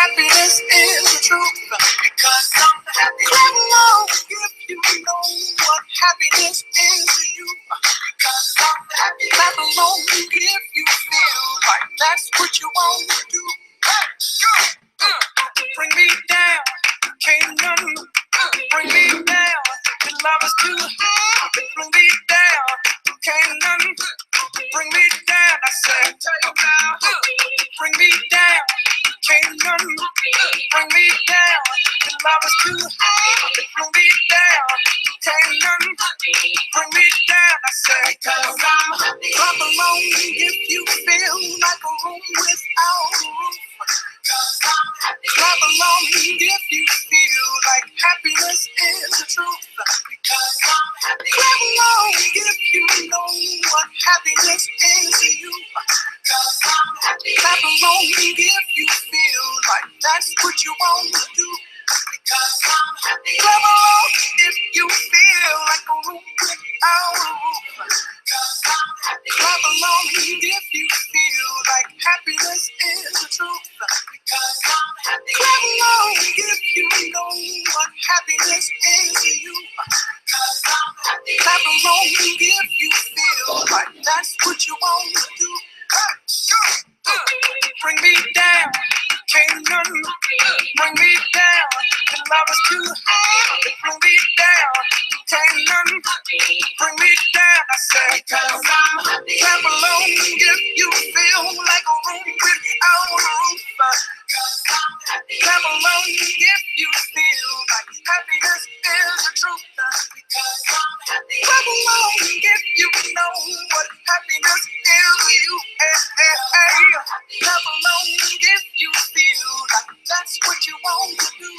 happiness is the truth. Because I'm happy. Clap along if you know what happiness is to you. Because I'm happy. Clap along if you feel like that's what you want to do. Bring me down, can't none bring me down. Your love is too high. Bring me down, can't none bring me down. I said, bring me down, can't none bring me down. Your love is too high. Bring me down, can't none bring me down. I said, clap along if you feel like a room without a roof. Clap along if you feel like happiness is the truth. Because I'm happy. Clap along if you know what happiness is to you. Because I'm happy. Clap along if you feel like that's what you want to do. Because I'm happy. Clap along if you feel like a room without a roof. Because I'm happy. Clap along if you feel like happiness is the truth. Because I'm happy. Clap along if you know what happiness is to you. Because I'm happy. Clap along if you feel like that's what you want to do. Bring me down, can't none bring me down. Your love is too high. Bring me down, can't none bring me down. I said, because I'm happy. Clap along if you feel like a room without a roof. Because I'm happy. Clap along if you feel like happiness is the truth. Because I'm happy. Clap along if you know what happiness is to you. Clap along if you feel like that's what you want to do.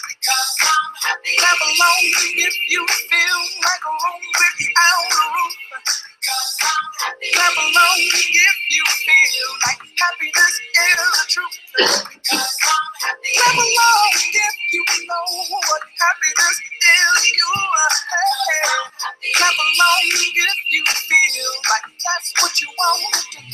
Because I'm happy. Clap along if you feel like a room without a roof. Because I'm happy. Clap along if you feel like happiness is the truth. Because I'm happy. Clap along if you know what happiness is to you. Clap along if you feel like that's what you want to do.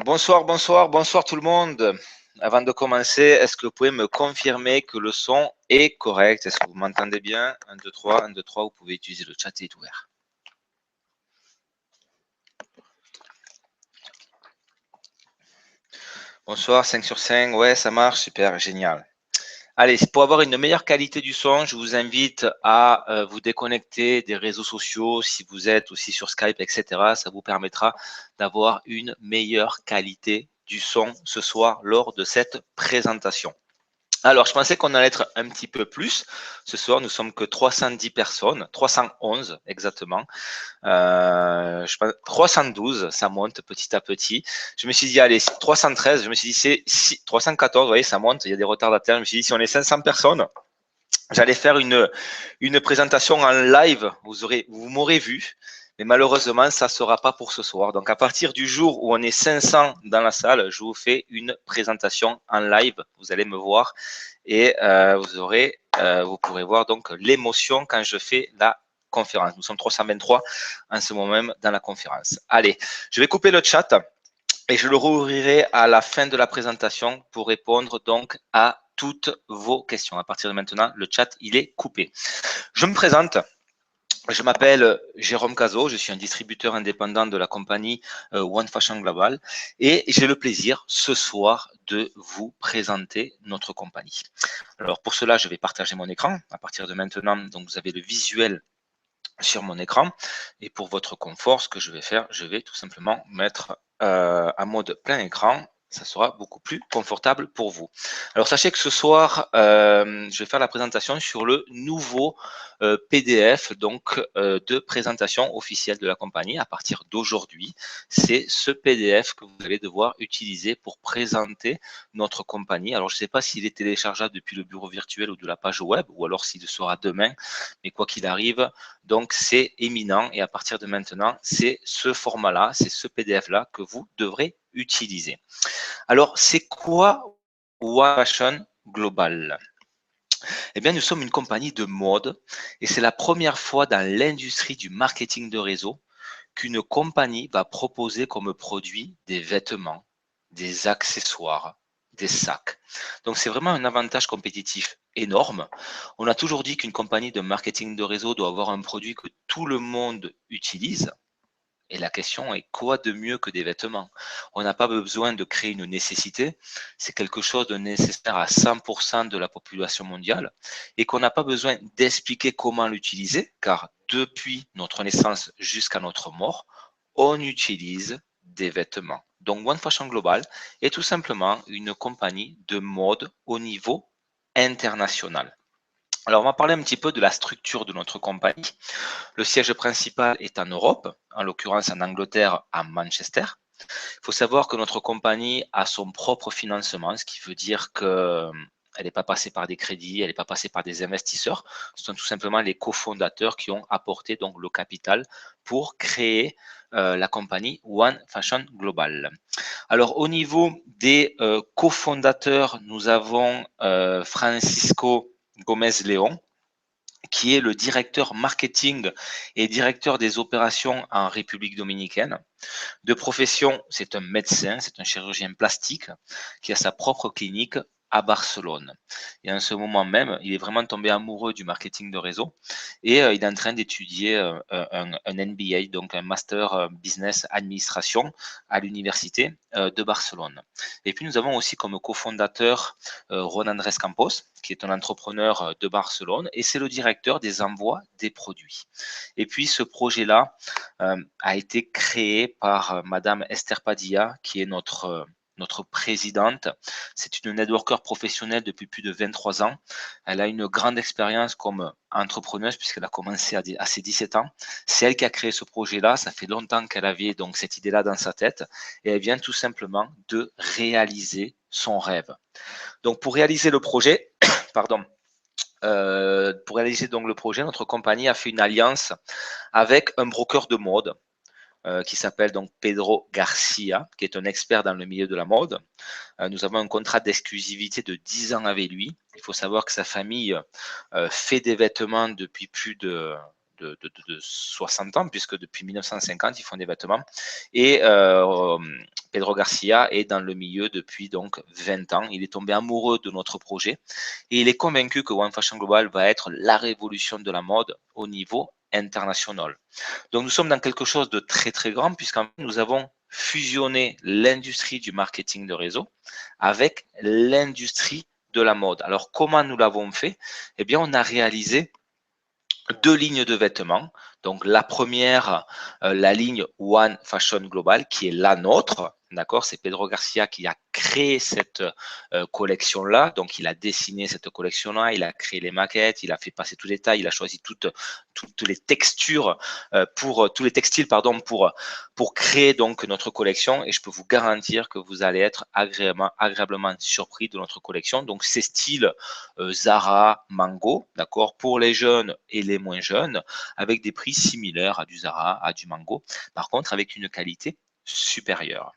Bonsoir, bonsoir, bonsoir tout le monde. Avant de commencer, est-ce que vous pouvez me confirmer que le son est correct? Est-ce que vous m'entendez bien? 1, 2, 3, 1, 2, 3, vous pouvez utiliser le chat, il est ouvert. Bonsoir, 5 sur 5, ouais, ça marche, super, génial. Allez, pour avoir une meilleure qualité du son, je vous invite à vous déconnecter des réseaux sociaux. Si vous êtes aussi sur Skype, etc., ça vous permettra d'avoir une meilleure qualité du son ce soir lors de cette présentation. Alors, je pensais qu'on allait être un petit peu plus. Ce soir, nous sommes que 310 personnes, 311 exactement. Je pense 312, ça monte petit à petit. Je me suis dit, allez, 313, je me suis dit, c'est 314, vous voyez, ça monte, il y a des retardataires. Je me suis dit, si on est 500 personnes, j'allais faire une présentation en live, vous m'aurez vu. Mais malheureusement, ça ne sera pas pour ce soir. Donc, à partir du jour où on est 500 dans la salle, je vous fais une présentation en live. Vous allez me voir et vous pourrez voir donc l'émotion quand je fais la conférence. Nous sommes 323 en ce moment même dans la conférence. Allez, je vais couper le chat et je le rouvrirai à la fin de la présentation pour répondre donc à toutes vos questions. À partir de maintenant, le chat, il est coupé. Je me présente. Je m'appelle Jérôme Cazot, je suis un distributeur indépendant de la compagnie One Fashion Global et j'ai le plaisir ce soir de vous présenter notre compagnie. Alors pour cela, je vais partager mon écran. À partir de maintenant, donc vous avez le visuel sur mon écran et pour votre confort, ce que je vais faire, je vais tout simplement mettre en mode plein écran. Ça sera beaucoup plus confortable pour vous. Alors, sachez que ce soir, je vais faire la présentation sur le nouveau PDF de présentation officielle de la compagnie. À partir d'aujourd'hui, c'est ce PDF que vous allez devoir utiliser pour présenter notre compagnie. Alors, je ne sais pas s'il est téléchargeable depuis le bureau virtuel ou de la page web, ou alors s'il le sera demain, mais quoi qu'il arrive, donc c'est éminent et à partir de maintenant, c'est ce format-là, c'est ce PDF-là que vous devrez utiliser. Alors, c'est quoi One Fashion Global? Eh bien, nous sommes une compagnie de mode et c'est la première fois dans l'industrie du marketing de réseau qu'une compagnie va proposer comme produit des vêtements, des accessoires, des sacs. Donc, c'est vraiment un avantage compétitif énorme. On a toujours dit qu'une compagnie de marketing de réseau doit avoir un produit que tout le monde utilise. Et la question est, quoi de mieux que des vêtements? On n'a pas besoin de créer une nécessité, c'est quelque chose de nécessaire à 100% de la population mondiale et qu'on n'a pas besoin d'expliquer comment l'utiliser, car depuis notre naissance jusqu'à notre mort, on utilise des vêtements. Donc One Fashion Global est tout simplement une compagnie de mode au niveau international. Alors, on va parler un petit peu de la structure de notre compagnie. Le siège principal est en Europe, en l'occurrence en Angleterre, à Manchester. Il faut savoir que notre compagnie a son propre financement, ce qui veut dire que elle n'est pas passée par des crédits, elle n'est pas passée par des investisseurs. Ce sont tout simplement les cofondateurs qui ont apporté donc le capital pour créer la compagnie One Fashion Global. Alors au niveau des cofondateurs, nous avons Francisco Gomez-León, qui est le directeur marketing et directeur des opérations en République dominicaine. De profession, c'est un médecin, c'est un chirurgien plastique qui a sa propre clinique à Barcelone. Et en ce moment même, il est vraiment tombé amoureux du marketing de réseau et il est en train d'étudier un MBA, donc un Master Business Administration à l'Université de Barcelone. Et puis nous avons aussi comme cofondateur Ron Andrés Campos, qui est un entrepreneur de Barcelone et c'est le directeur des envois des produits. Et puis ce projet-là a été créé par Madame Esther Padilla, qui est notre présidente. C'est une networker professionnelle depuis plus de 23 ans. Elle a une grande expérience comme entrepreneuse puisqu'elle a commencé à ses 17 ans. C'est elle qui a créé ce projet-là. Ça fait longtemps qu'elle avait donc cette idée-là dans sa tête et elle vient tout simplement de réaliser son rêve. Donc pour réaliser le projet, pardon, pour réaliser donc le projet, notre compagnie a fait une alliance avec un broker de mode qui s'appelle donc Pedro Garcia, qui est un expert dans le milieu de la mode. Nous avons un contrat d'exclusivité de 10 ans avec lui. Il faut savoir que sa famille fait des vêtements depuis plus de 60 ans, puisque depuis 1950, ils font des vêtements. Et Pedro Garcia est dans le milieu depuis donc 20 ans. Il est tombé amoureux de notre projet et il est convaincu que One Fashion Global va être la révolution de la mode au niveau international. Donc nous sommes dans quelque chose de très très grand puisqu'en fait, nous avons fusionné l'industrie du marketing de réseau avec l'industrie de la mode. Alors comment nous l'avons fait? Eh bien on a réalisé 2 lignes de vêtements. Donc la première, la ligne One Fashion Global qui est la nôtre. D'accord, c'est Pedro Garcia qui a créé cette collection-là. Donc, il a dessiné cette collection-là, il a créé les maquettes, il a fait passer tous les détails, il a choisi toutes les textures tous les textiles, pardon, pour créer donc notre collection. Et je peux vous garantir que vous allez être agréablement surpris de notre collection. Donc, c'est style Zara, Mango, d'accord, pour les jeunes et les moins jeunes, avec des prix similaires à du Zara, à du Mango. Par contre, avec une qualité supérieure.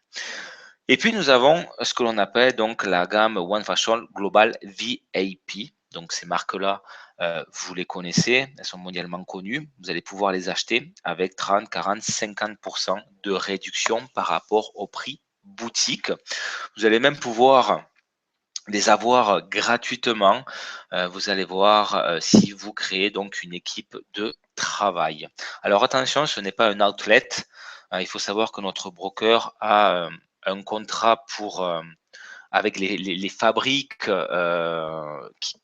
Et puis nous avons ce que l'on appelle donc la gamme One Fashion Global VIP. Donc ces marques-là, vous les connaissez, elles sont mondialement connues. Vous allez pouvoir les acheter avec 30, 40, 50% de réduction par rapport au prix boutique. Vous allez même pouvoir les avoir gratuitement. Vous allez voir si vous créez donc une équipe de travail. Alors attention, ce n'est pas un outlet. Il faut savoir que notre broker a un contrat avec les fabriques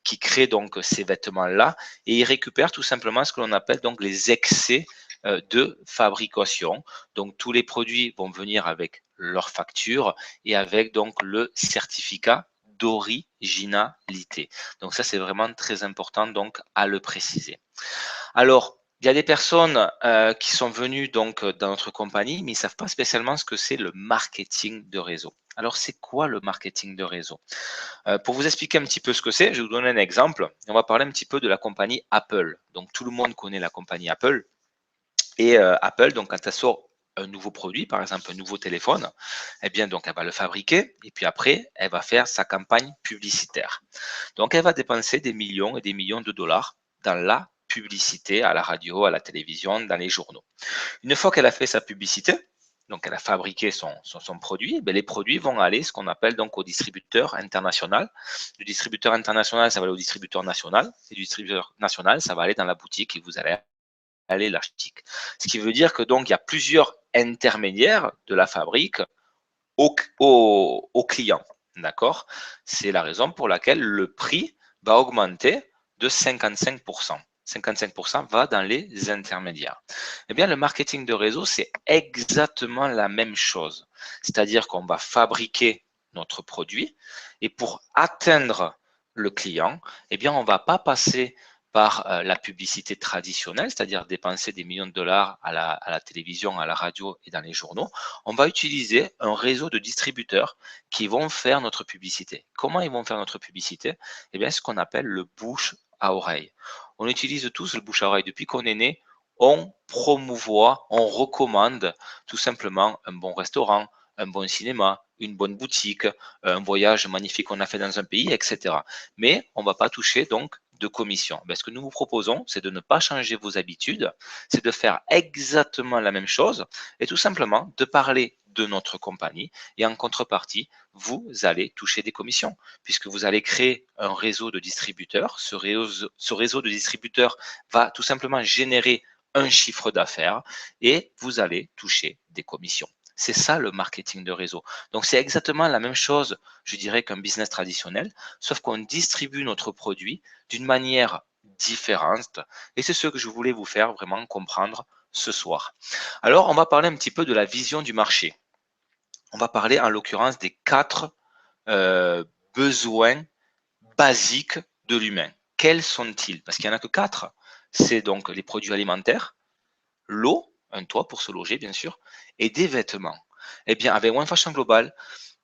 qui créent donc ces vêtements-là et ils récupèrent tout simplement ce que l'on appelle donc les excès de fabrication. Donc tous les produits vont venir avec leur facture et avec donc le certificat d'originalité. Donc ça, c'est vraiment très important donc à le préciser. Alors, il y a des personnes qui sont venues donc dans notre compagnie, mais ils ne savent pas spécialement ce que c'est le marketing de réseau. Alors, c'est quoi le marketing de réseau? Pour vous expliquer un petit peu ce que c'est, je vais vous donner un exemple. On va parler un petit peu de la compagnie Apple. Donc, tout le monde connaît la compagnie Apple. Et Apple, donc quand elle sort un nouveau produit, par exemple un nouveau téléphone, eh bien donc elle va le fabriquer et puis après elle va faire sa campagne publicitaire. Donc elle va dépenser des millions et des millions de dollars dans la publicité, à la radio, à la télévision, dans les journaux. Une fois qu'elle a fait sa publicité, donc elle a fabriqué son produit, ben les produits vont aller ce qu'on appelle donc au distributeur international. Du distributeur international, ça va aller au distributeur national. Et du distributeur national, ça va aller dans la boutique et vous allez aller l'acheter. Ce qui veut dire que donc il y a plusieurs intermédiaires de la fabrique au client. D'accord? C'est la raison pour laquelle le prix va augmenter de 55%. 55% va dans les intermédiaires. Eh bien, le marketing de réseau, c'est exactement la même chose. C'est-à-dire qu'on va fabriquer notre produit et pour atteindre le client, eh bien, on ne va pas passer par la publicité traditionnelle, c'est-à-dire dépenser des millions de dollars à la télévision, à la radio et dans les journaux. On va utiliser un réseau de distributeurs qui vont faire notre publicité. Comment ils vont faire notre publicité? Eh bien, ce qu'on appelle le bouche à oreille. On utilise tous le bouche à oreille depuis qu'on est né. On promouvoit, on recommande tout simplement un bon restaurant, un bon cinéma, une bonne boutique, un voyage magnifique qu'on a fait dans un pays, etc. Mais on ne va pas toucher donc de commission. Ben, ce que nous vous proposons, c'est de ne pas changer vos habitudes, c'est de faire exactement la même chose et tout simplement de parler de notre compagnie et en contrepartie, vous allez toucher des commissions puisque vous allez créer un réseau de distributeurs. Ce réseau de distributeurs va tout simplement générer un chiffre d'affaires et vous allez toucher des commissions. C'est ça le marketing de réseau. Donc c'est exactement la même chose, je dirais, qu'un business traditionnel, sauf qu'on distribue notre produit d'une manière différente. Et c'est ce que je voulais vous faire vraiment comprendre ce soir. Alors, on va parler un petit peu de la vision du marché. On va parler en l'occurrence des 4 besoins basiques de l'humain. Quels sont-ils? Parce qu'il n'y en a que 4. C'est donc les produits alimentaires, l'eau, un toit pour se loger bien sûr, et des vêtements. Eh bien, avec One Fashion Global,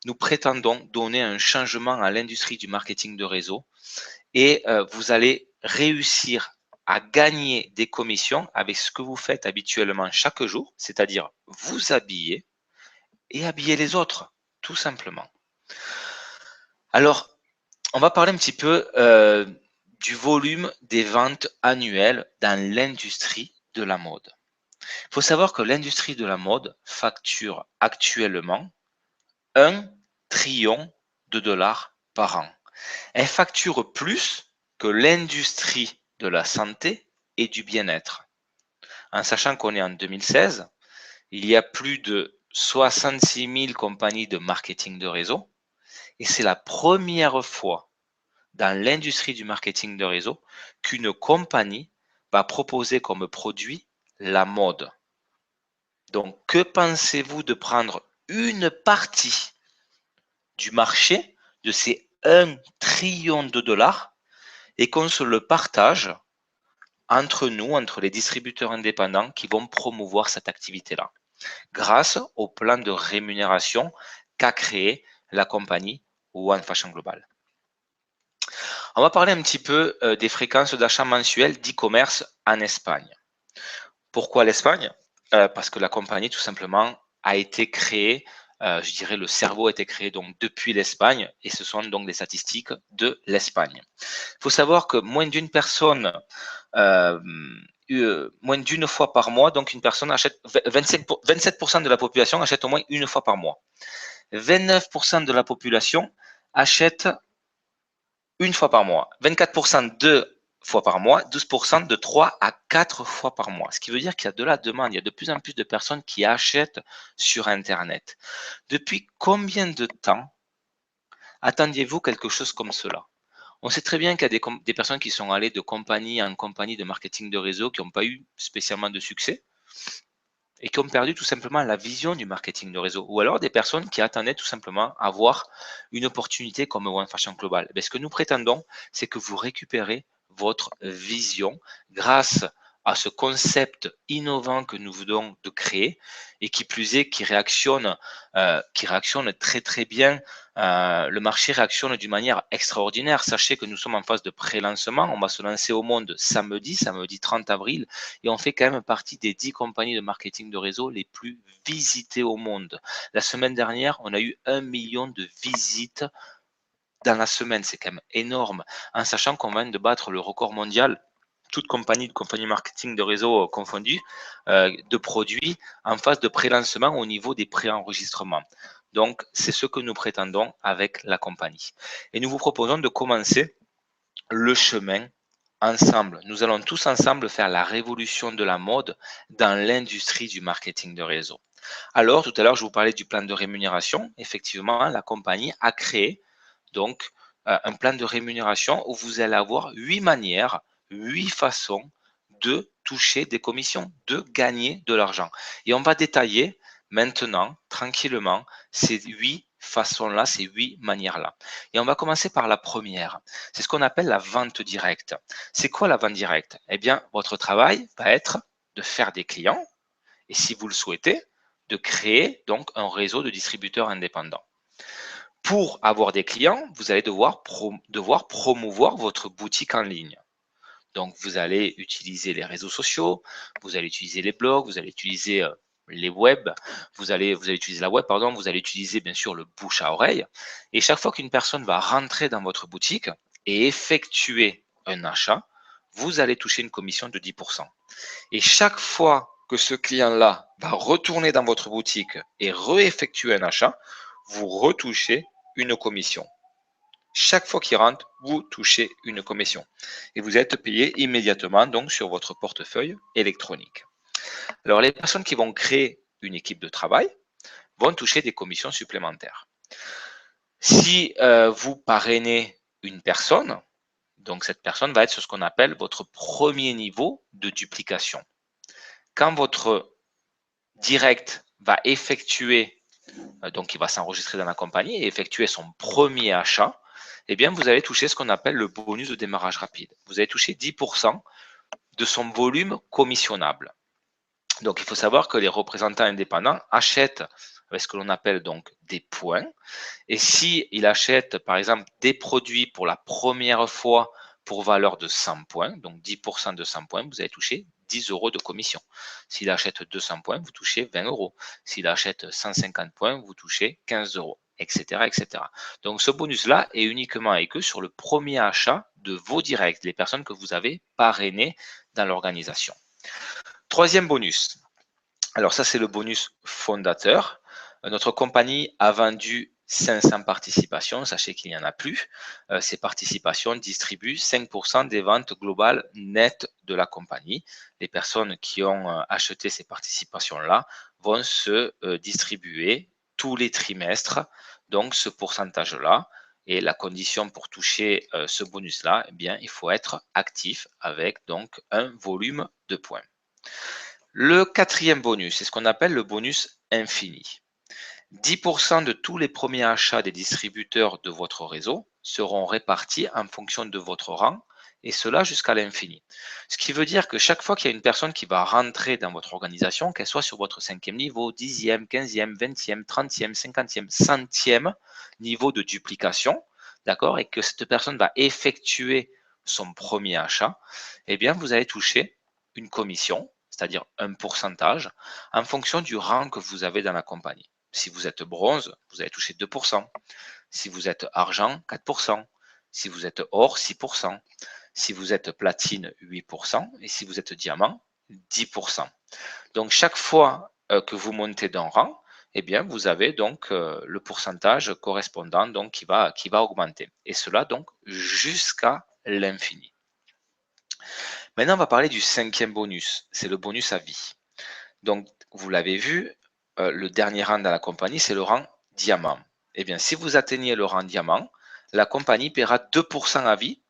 nous prétendons donner un changement à l'industrie du marketing de réseau et vous allez réussir à gagner des commissions avec ce que vous faites habituellement chaque jour, c'est-à-dire vous habiller et habiller les autres, tout simplement. Alors, on va parler un petit peu du volume des ventes annuelles dans l'industrie de la mode. Il faut savoir que l'industrie de la mode facture actuellement 1 trillion de dollars par an. Elle facture plus que l'industrie de la santé et du bien-être. En sachant qu'on est en 2016, il y a plus de 66 000 compagnies de marketing de réseau et c'est la première fois dans l'industrie du marketing de réseau qu'une compagnie va proposer comme produit la mode. Donc, que pensez-vous de prendre une partie du marché de ces 1 trillion de dollars et qu'on se le partage entre nous, entre les distributeurs indépendants qui vont promouvoir cette activité-là, grâce au plan de rémunération qu'a créé la compagnie One Fashion Global. On va parler un petit peu des fréquences d'achat mensuelles d'e-commerce en Espagne. Pourquoi l'Espagne? Parce que la compagnie, tout simplement, a été créée, je dirais le cerveau a été créé donc depuis l'Espagne et ce sont donc des statistiques de l'Espagne. Il faut savoir que moins d'une personne, moins d'une fois par mois, donc une personne achète, 27% de la population achète au moins une fois par mois. 29% de la population achète une fois par mois. 24% 2 fois par mois, 12% de 3 à 4 fois par mois. Ce qui veut dire qu'il y a de la demande, il y a de plus en plus de personnes qui achètent sur Internet. Depuis combien de temps attendiez-vous quelque chose comme cela? On sait très bien qu'il y a des personnes qui sont allées de compagnie en compagnie de marketing de réseau qui n'ont pas eu spécialement de succès. et qui ont perdu tout simplement la vision du marketing de réseau, ou alors des personnes qui attendaient tout simplement à avoir une opportunité comme One Fashion Global. Ce que nous prétendons, c'est que vous récupérez votre vision grâce à ce concept innovant que nous venons de créer et qui plus est, qui réactionne très très bien. Le marché réactionne d'une manière extraordinaire. Sachez que nous sommes en phase de pré-lancement. On va se lancer au monde samedi 30 avril, et on fait quand même partie des 10 compagnies de marketing de réseau les plus visitées au monde. La semaine dernière, on a eu 1 million de visites dans la semaine. C'est quand même énorme, en sachant qu'on vient de battre le record mondial, toute compagnie marketing de réseau confondue, de produits en phase de pré-lancement au niveau des pré-enregistrements. Donc, c'est ce que nous prétendons avec la compagnie. Et nous vous proposons de commencer le chemin ensemble. Nous allons tous ensemble faire la révolution de la mode dans l'industrie du marketing de réseau. Alors, tout à l'heure, je vous parlais du plan de rémunération. Effectivement, la compagnie a créé donc un plan de rémunération où vous allez avoir 8 manières, 8 façons de toucher des commissions, de gagner de l'argent. Et on va détailler maintenant, tranquillement, ces 8 façons-là, ces 8 manières-là. Et on va commencer par la première. C'est ce qu'on appelle la vente directe. C'est quoi la vente directe? Eh bien, votre travail va être de faire des clients et, si vous le souhaitez, de créer donc un réseau de distributeurs indépendants. Pour avoir des clients, vous allez devoir promouvoir votre boutique en ligne. Donc, vous allez utiliser les réseaux sociaux, vous allez utiliser les blogs, vous allez utiliser les web, vous allez utiliser la web, pardon, vous allez utiliser bien sûr le bouche à oreille. Et chaque fois qu'une personne va rentrer dans votre boutique et effectuer un achat, vous allez toucher une commission de 10%. Et chaque fois que ce client-là va retourner dans votre boutique et réeffectuer un achat, vous retouchez une commission. Chaque fois qu'il rentre, vous touchez une commission. Et vous êtes payé immédiatement donc sur votre portefeuille électronique. Alors, les personnes qui vont créer une équipe de travail vont toucher des commissions supplémentaires. Si vous parrainez une personne, donc cette personne va être sur ce qu'on appelle votre premier niveau de duplication. Quand votre direct va effectuer, donc il va s'enregistrer dans la compagnie et effectuer son premier achat, eh bien, vous allez toucher ce qu'on appelle le bonus de démarrage rapide. Vous allez toucher 10% de son volume commissionnable. Donc, il faut savoir que les représentants indépendants achètent avec ce que l'on appelle donc des points. Et s'il achète, par exemple, des produits pour la première fois pour valeur de 100 points, donc 10% de 100 points, vous allez toucher 10 euros de commission. S'il achète 200 points, vous touchez 20 euros. S'il achète 150 points, vous touchez 15 euros, etc., etc. Donc, ce bonus-là est uniquement avec eux sur le premier achat de vos directs, les personnes que vous avez parrainées dans l'organisation. Troisième bonus. Alors, ça, c'est le bonus fondateur. Notre compagnie a vendu 500 participations, sachez qu'il n'y en a plus. Ces participations distribuent 5% des ventes globales nettes de la compagnie. Les personnes qui ont acheté ces participations-là vont se distribuer tous les trimestres, donc ce pourcentage-là. Et la condition pour toucher ce bonus-là, eh bien, il faut être actif avec donc un volume de points. Le quatrième bonus, c'est ce qu'on appelle le bonus infini. 10% de tous les premiers achats des distributeurs de votre réseau seront répartis en fonction de votre rang, et cela jusqu'à l'infini. Ce qui veut dire que chaque fois qu'il y a une personne qui va rentrer dans votre organisation, qu'elle soit sur votre 5e niveau, 10e, 15e, 20e, 30e, 50e, 100e niveau de duplication, d'accord, et que cette personne va effectuer son premier achat, eh bien, vous allez toucher une commission, c'est-à-dire un pourcentage, en fonction du rang que vous avez dans la compagnie. Si vous êtes bronze, vous allez toucher 2%. Si vous êtes argent, 4%. Si vous êtes or, 6%. Si vous êtes platine, 8%. Et si vous êtes diamant, 10%. Donc, chaque fois que vous montez d'un rang, eh bien, vous avez donc le pourcentage correspondant donc, qui va augmenter. Et cela donc jusqu'à l'infini. Maintenant, on va parler du cinquième bonus. C'est le bonus à vie. Donc, vous l'avez vu, le dernier rang dans la compagnie, c'est le rang diamant. Eh bien, si vous atteignez le rang diamant, la compagnie paiera 2% à vie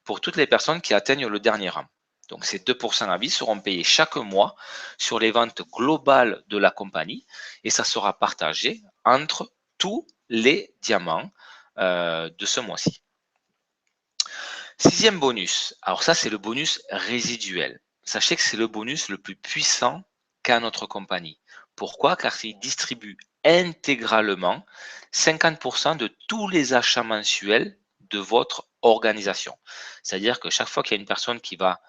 pour toutes les personnes qui atteignent le dernier rang. Donc, ces 2% à vie seront payés chaque mois sur les ventes globales de la compagnie et ça sera partagé entre tous les diamants de ce mois-ci. Sixième bonus. Alors ça, c'est le bonus résiduel. Sachez que c'est le bonus le plus puissant qu'a notre compagnie. Pourquoi? Car il distribue intégralement 50% de tous les achats mensuels de votre organisation. C'est-à-dire que chaque fois qu'il y a une personne qui va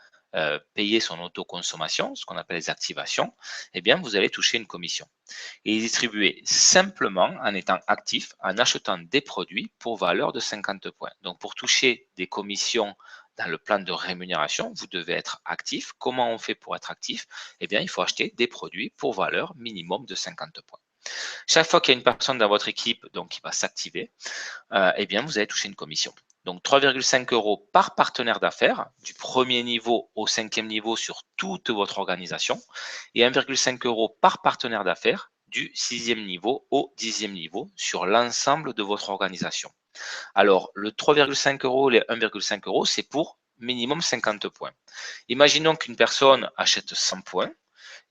payer son autoconsommation, ce qu'on appelle les activations, eh bien, vous allez toucher une commission. Et il est distribué simplement en étant actif, en achetant des produits pour valeur de 50 points. Donc, pour toucher des commissions dans le plan de rémunération, vous devez être actif. Comment on fait pour être actif? Eh bien, il faut acheter des produits pour valeur minimum de 50 points. Chaque fois qu'il y a une personne dans votre équipe donc, qui va s'activer, eh bien, vous allez toucher une commission. Donc 3,5 € par partenaire d'affaires, du premier niveau au 5e niveau sur toute votre organisation, et 1,5 € par partenaire d'affaires, du 6e niveau au 10e niveau sur l'ensemble de votre organisation. Alors, le 3,5 € et les 1,5 €, c'est pour minimum 50 points. Imaginons qu'une personne achète 100 points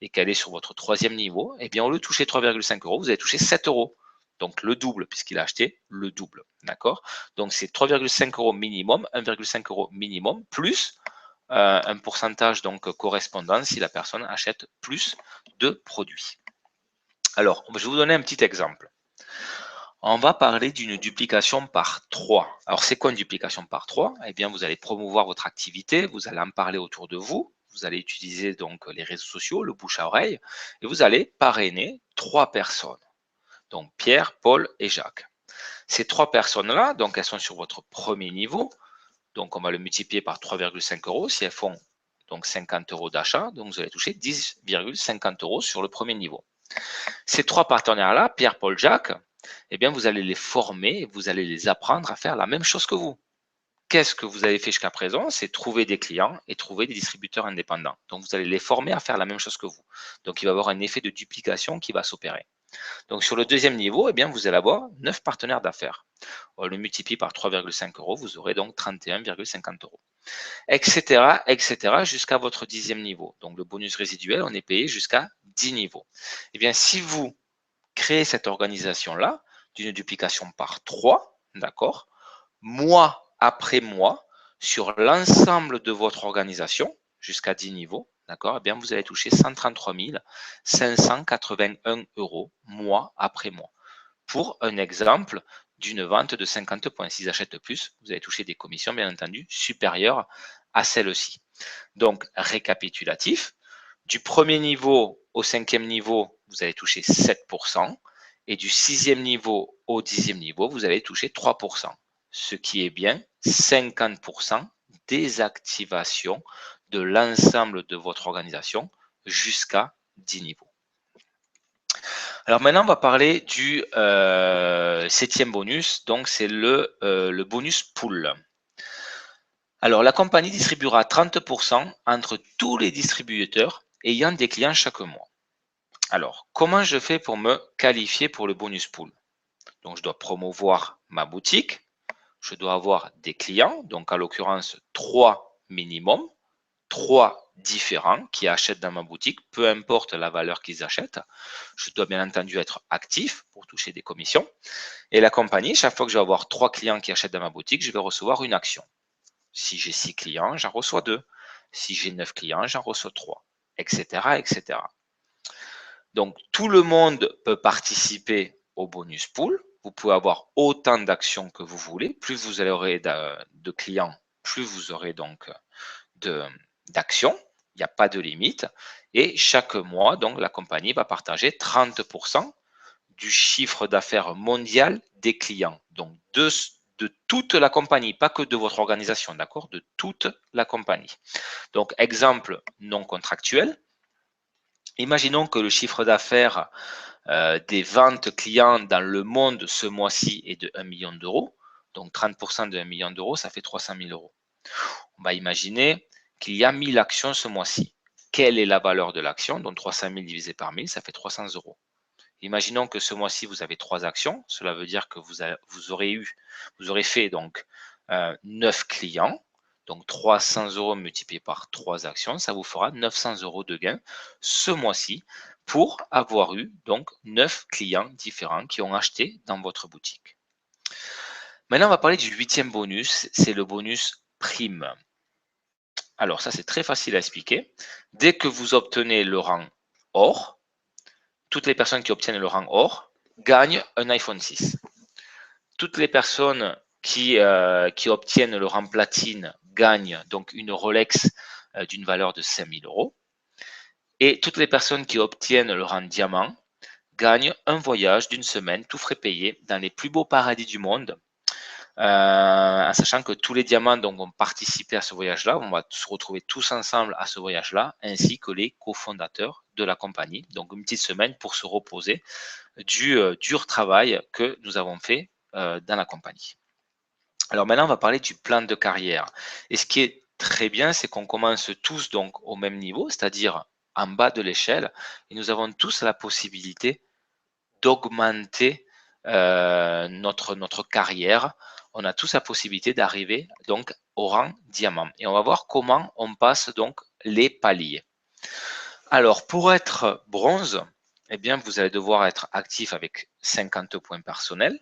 et qu'elle est sur votre 3e niveau, eh bien, au lieu de toucher 3,5 €, vous allez toucher 7 €. Donc le double, puisqu'il a acheté le double. D'accord? Donc c'est 3,5 € minimum, 1,5 € minimum, plus un pourcentage donc correspondant si la personne achète plus de produits. Alors, je vais vous donner un petit exemple. On va parler d'une duplication par 3. Alors, c'est quoi une duplication par 3? Eh bien, vous allez promouvoir votre activité, vous allez en parler autour de vous, vous allez utiliser donc les réseaux sociaux, le bouche à oreille, et vous allez parrainer 3 personnes. Donc Pierre, Paul et Jacques. Ces 3 personnes-là, donc elles sont sur votre premier niveau. Donc on va le multiplier par 3,5 €. Si elles font donc 50 € d'achat, donc vous allez toucher 10,50 € sur le premier niveau. Ces 3 partenaires-là, Pierre, Paul, Jacques, eh bien vous allez les former, vous allez les apprendre à faire la même chose que vous. Qu'est-ce que vous avez fait jusqu'à présent? C'est trouver des clients et trouver des distributeurs indépendants. Donc vous allez les former à faire la même chose que vous. Donc il va y avoir un effet de duplication qui va s'opérer. Donc sur le deuxième niveau, eh bien, vous allez avoir 9 partenaires d'affaires. On le multiplie par 3,5 €, vous aurez donc 31,50 €. Etc., etc., jusqu'à votre 10e niveau. Donc le bonus résiduel, on est payé jusqu'à 10 niveaux. Eh bien, si vous créez cette organisation-là, d'une duplication par 3, d'accord, mois après mois, sur l'ensemble de votre organisation, jusqu'à 10 niveaux, d'accord, eh bien, vous allez toucher 133 581 € mois après mois. Pour un exemple d'une vente de 50 points. S'ils achètent plus, vous allez toucher des commissions, bien entendu, supérieures à celles-ci. Donc, récapitulatif, du premier niveau au 5e niveau, vous allez toucher 7%, et du 6e niveau au 10e niveau, vous allez toucher 3%, ce qui est bien 50% des activations de l'ensemble de votre organisation jusqu'à 10 niveaux. Alors maintenant, on va parler du 7e bonus, donc c'est le bonus pool. Alors la compagnie distribuera 30% entre tous les distributeurs ayant des clients chaque mois. Alors, comment je fais pour me qualifier pour le bonus pool? Donc, je dois promouvoir ma boutique, je dois avoir des clients, donc à l'occurrence 3 minimum, 3 différents qui achètent dans ma boutique, peu importe la valeur qu'ils achètent. Je dois bien entendu être actif pour toucher des commissions. Et la compagnie, chaque fois que je vais avoir 3 clients qui achètent dans ma boutique, je vais recevoir une action. Si j'ai 6 clients, j'en reçois 2. Si j'ai 9 clients, j'en reçois 3, etc., etc. Donc, tout le monde peut participer au bonus pool. Vous pouvez avoir autant d'actions que vous voulez. Plus vous aurez de clients, plus vous aurez donc d'actions. Il n'y a pas de limite. Et chaque mois, donc, la compagnie va partager 30% du chiffre d'affaires mondial des clients. Donc, de toute la compagnie, pas que de votre organisation, d'accord? De toute la compagnie. Donc, exemple non contractuel. Imaginons que le chiffre d'affaires des ventes clients dans le monde ce mois-ci est de 1 million d'euros. Donc 30% de 1 million d'euros, ça fait 300 000 euros. On va imaginer qu'il y a 1000 actions ce mois-ci. Quelle est la valeur de l'action? Donc 300 000 divisé par 1000, ça fait 300 euros. Imaginons que ce mois-ci, vous avez 3 actions. Cela veut dire que vous aurez fait donc 9 clients. Donc 300 € multiplié par 3 actions, ça vous fera 900 € de gain ce mois-ci pour avoir eu donc 9 clients différents qui ont acheté dans votre boutique. Maintenant, on va parler du 8e bonus, c'est le bonus prime. Alors ça, c'est très facile à expliquer. Dès que vous obtenez le rang or, toutes les personnes qui obtiennent le rang or gagnent un iPhone 6. Toutes les personnes qui obtiennent le rang platine gagnent donc une Rolex d'une valeur de 5 000 €. Et toutes les personnes qui obtiennent le rang diamant gagnent un voyage d'une semaine, tout frais payé, dans les plus beaux paradis du monde. En sachant que tous les diamants donc, vont participer à ce voyage-là, on va se retrouver tous ensemble à ce voyage-là, ainsi que les cofondateurs de la compagnie. Donc une petite semaine pour se reposer du dur travail que nous avons fait dans la compagnie. Alors maintenant, on va parler du plan de carrière. Et ce qui est très bien, c'est qu'on commence tous donc au même niveau, c'est-à-dire en bas de l'échelle, et nous avons tous la possibilité d'augmenter notre carrière. On a tous la possibilité d'arriver donc au rang diamant. Et on va voir comment on passe donc les paliers. Alors, pour être bronze, eh bien, vous allez devoir être actif avec 50 points personnels.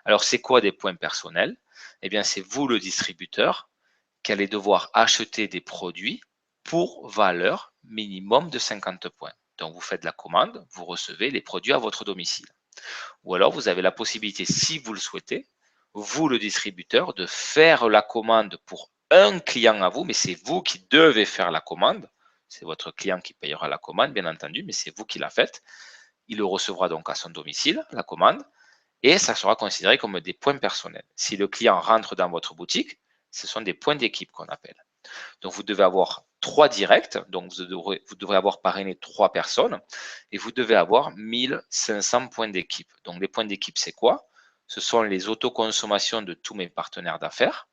Alors, c'est quoi des points personnels? Eh bien, c'est vous, le distributeur, qui allez devoir acheter des produits pour valeur minimum de 50 points. Donc, vous faites la commande, vous recevez les produits à votre domicile. Ou alors, vous avez la possibilité, si vous le souhaitez, vous, le distributeur, de faire la commande pour un client à vous, mais c'est vous qui devez faire la commande. C'est votre client qui payera la commande, bien entendu, mais c'est vous qui la faites. Il le recevra donc à son domicile, la commande, et ça sera considéré comme des points personnels. Si le client rentre dans votre boutique, ce sont des points d'équipe qu'on appelle. Donc, vous devez avoir 3 directs, donc vous devrez avoir parrainé 3 personnes, et vous devez avoir 1500 points d'équipe. Donc, les points d'équipe, c'est quoi? Ce sont les autoconsommations de tous mes partenaires d'affaires.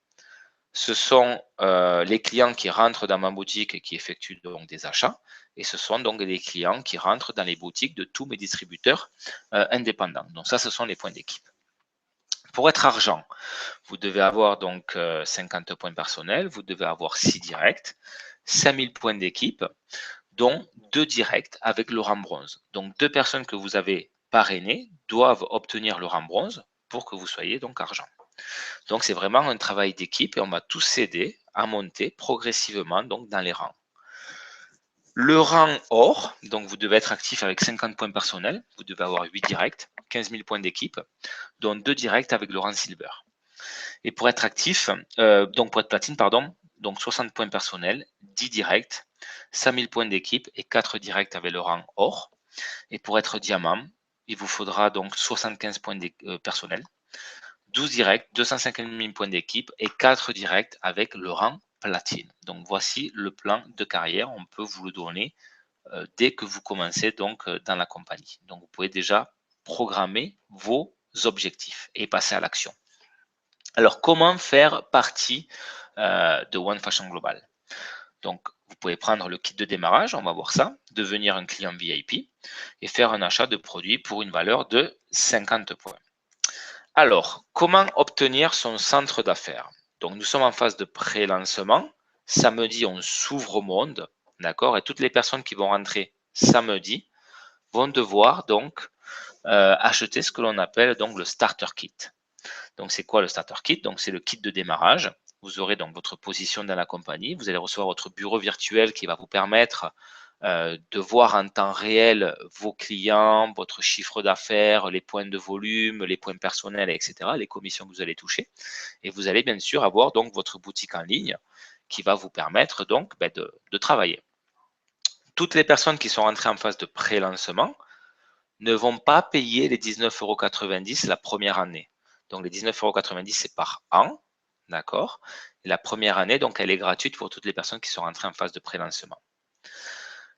Ce sont les clients qui rentrent dans ma boutique et qui effectuent donc des achats. Et ce sont donc les clients qui rentrent dans les boutiques de tous mes distributeurs indépendants. Donc ça, ce sont les points d'équipe. Pour être argent, vous devez avoir donc 50 points personnels, vous devez avoir 6 directs, 5000 points d'équipe, dont 2 directs avec le rang bronze. Donc 2 personnes que vous avez parrainées doivent obtenir le rang bronze pour que vous soyez donc argent. Donc, c'est vraiment un travail d'équipe et on va tous s'aider à monter progressivement donc, dans les rangs. Le rang or, donc vous devez être actif avec 50 points personnels, vous devez avoir 8 directs, 15 000 points d'équipe, dont 2 directs avec le rang silver. Et pour être actif, donc pour être platine, pardon, donc 60 points personnels, 10 directs, 5000 points d'équipe et 4 directs avec le rang or. Et pour être diamant, il vous faudra donc 75 points personnels, 12 directs, 250 000 points d'équipe et 4 directs avec le rang platine. Donc voici le plan de carrière, on peut vous le donner dès que vous commencez donc dans la compagnie. Donc vous pouvez déjà programmer vos objectifs et passer à l'action. Alors comment faire partie de One Fashion Global? Donc vous pouvez prendre le kit de démarrage, on va voir ça, devenir un client VIP et faire un achat de produits pour une valeur de 50 points. Alors, comment obtenir son centre d'affaires? Donc, nous sommes en phase de pré-lancement. Samedi, on s'ouvre au monde, d'accord? Et toutes les personnes qui vont rentrer samedi vont devoir donc acheter ce que l'on appelle donc le starter kit. Donc, c'est quoi le starter kit? Donc, c'est le kit de démarrage. Vous aurez donc votre position dans la compagnie. Vous allez recevoir votre bureau virtuel qui va vous permettre de voir en temps réel vos clients, votre chiffre d'affaires, les points de volume, les points personnels, etc., les commissions que vous allez toucher. Et vous allez bien sûr avoir donc votre boutique en ligne qui va vous permettre donc de travailler. Toutes les personnes qui sont rentrées en phase de pré-lancement ne vont pas payer les 19,90 € la première année. Donc les 19,90 € c'est par an, d'accord? Et la première année, donc elle est gratuite pour toutes les personnes qui sont rentrées en phase de pré-lancement.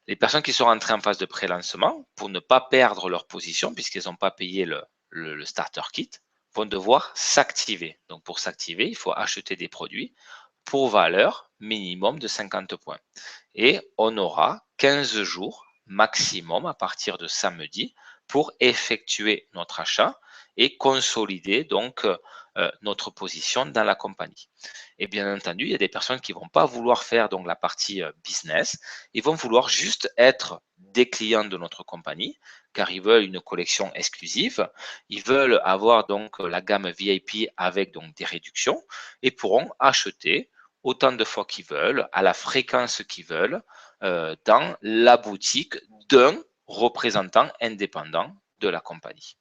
Les personnes qui sont rentrées en phase de pré-lancement, pour ne pas perdre leur position, puisqu'elles n'ont pas payé le starter kit, vont devoir s'activer. Donc pour s'activer, il faut acheter des produits pour valeur minimum de 50 points. Et on aura 15 jours maximum à partir de samedi pour effectuer notre achat et consolider donc notre position dans la compagnie. Et bien entendu, il y a des personnes qui ne vont pas vouloir faire donc la partie business, ils vont vouloir juste être des clients de notre compagnie, car ils veulent une collection exclusive, ils veulent avoir donc la gamme VIP avec donc des réductions et pourront acheter autant de fois qu'ils veulent, à la fréquence qu'ils veulent, dans la boutique d'un représentant indépendant de la compagnie.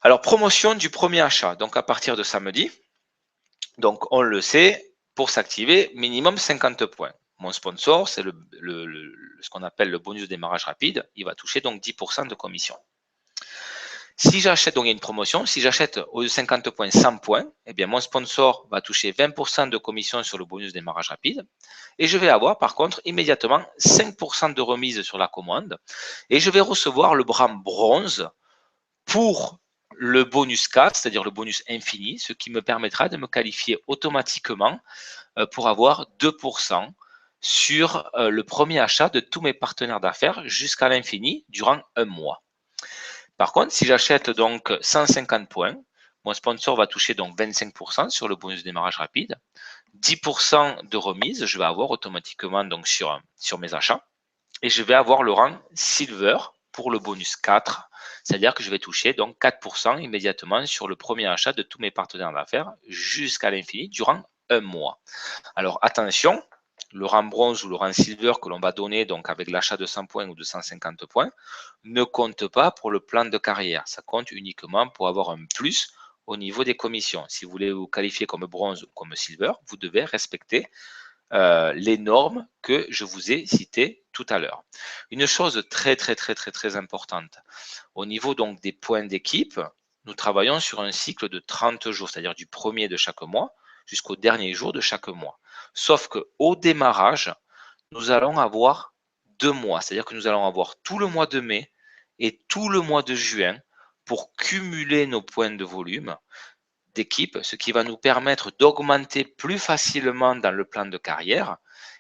Alors, promotion du premier achat, donc à partir de samedi. Donc, on le sait, pour s'activer, minimum 50 points. Mon sponsor, c'est ce qu'on appelle le bonus de démarrage rapide. Il va toucher donc 10% de commission. Si j'achète, donc il y a une promotion, si j'achète aux 50 points 100 points, eh bien mon sponsor va toucher 20% de commission sur le bonus de démarrage rapide. Et je vais avoir par contre immédiatement 5% de remise sur la commande. Et je vais recevoir le bras bronze pour le bonus 4, c'est-à-dire le bonus infini, ce qui me permettra de me qualifier automatiquement pour avoir 2% sur le premier achat de tous mes partenaires d'affaires jusqu'à l'infini durant un mois. Par contre, si j'achète donc 150 points, mon sponsor va toucher donc 25% sur le bonus de démarrage rapide, 10% de remise, je vais avoir automatiquement donc sur mes achats, et je vais avoir le rang Silver pour le bonus 4, c'est-à-dire que je vais toucher donc 4% immédiatement sur le premier achat de tous mes partenaires d'affaires jusqu'à l'infini durant un mois. Alors attention, le rang bronze ou le rang silver que l'on va donner donc avec l'achat de 100 points ou de 150 points ne compte pas pour le plan de carrière. Ça compte uniquement pour avoir un plus au niveau des commissions. Si vous voulez vous qualifier comme bronze ou comme silver, vous devez respecter les normes que je vous ai citées tout à l'heure. Une chose très importante, au niveau donc des points d'équipe, nous travaillons sur un cycle de 30 jours, c'est-à-dire du premier de chaque mois jusqu'au dernier jour de chaque mois. Sauf qu'au démarrage, nous allons avoir 2 mois, c'est-à-dire que nous allons avoir tout le mois de mai et tout le mois de juin pour cumuler nos points de volume d'équipe, ce qui va nous permettre d'augmenter plus facilement dans le plan de carrière.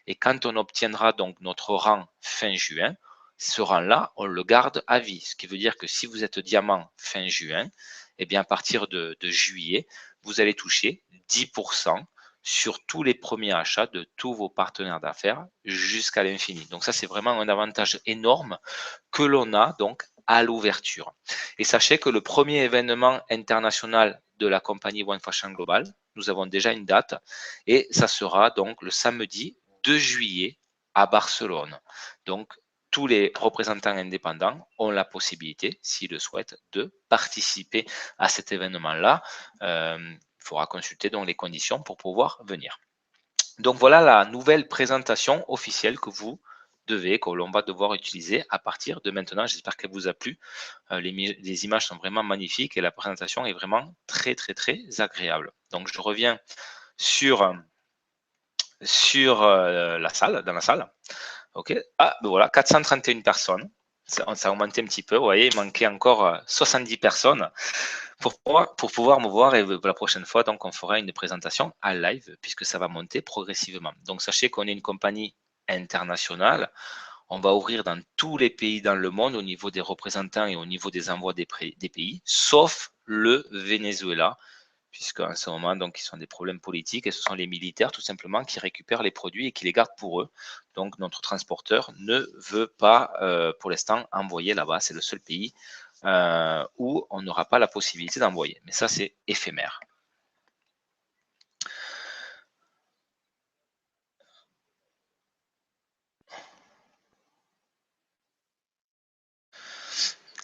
Et quand on obtiendra donc notre rang fin juin, ce rang-là, on le garde à vie. Ce qui veut dire que si vous êtes diamant fin juin, eh bien à partir de juillet, vous allez toucher 10% sur tous les premiers achats de tous vos partenaires d'affaires jusqu'à l'infini. Donc ça, c'est vraiment un avantage énorme que l'on a donc à l'ouverture. Et sachez que le premier événement international de la compagnie One Fashion Global, nous avons déjà une date et ça sera donc le samedi 2 juillet à Barcelone. Donc, tous les représentants indépendants ont la possibilité, s'ils le souhaitent, de participer à cet événement-là. Il faudra consulter donc les conditions pour pouvoir venir. Donc voilà la nouvelle présentation officielle que l'on va devoir utiliser à partir de maintenant. J'espère qu'elle vous a plu. Les images sont vraiment magnifiques et la présentation est vraiment très agréable. Donc je reviens sur la salle, dans la salle. Ok. Ah, ben voilà, 431 personnes. Ça a augmenté un petit peu. Vous voyez, il manquait encore 70 personnes pour pouvoir me voir. Et la prochaine fois, donc, on fera une présentation à live puisque ça va monter progressivement. Donc, sachez qu'on est une compagnie internationale. On va ouvrir dans tous les pays dans le monde au niveau des représentants et au niveau des envois des pays, sauf le Venezuela, puisqu'en ce moment, donc, ils sont des problèmes politiques et ce sont les militaires tout simplement qui récupèrent les produits et qui les gardent pour eux. Donc, notre transporteur ne veut pas, pour l'instant, envoyer là-bas. C'est le seul pays où on n'aura pas la possibilité d'envoyer. Mais ça, c'est éphémère.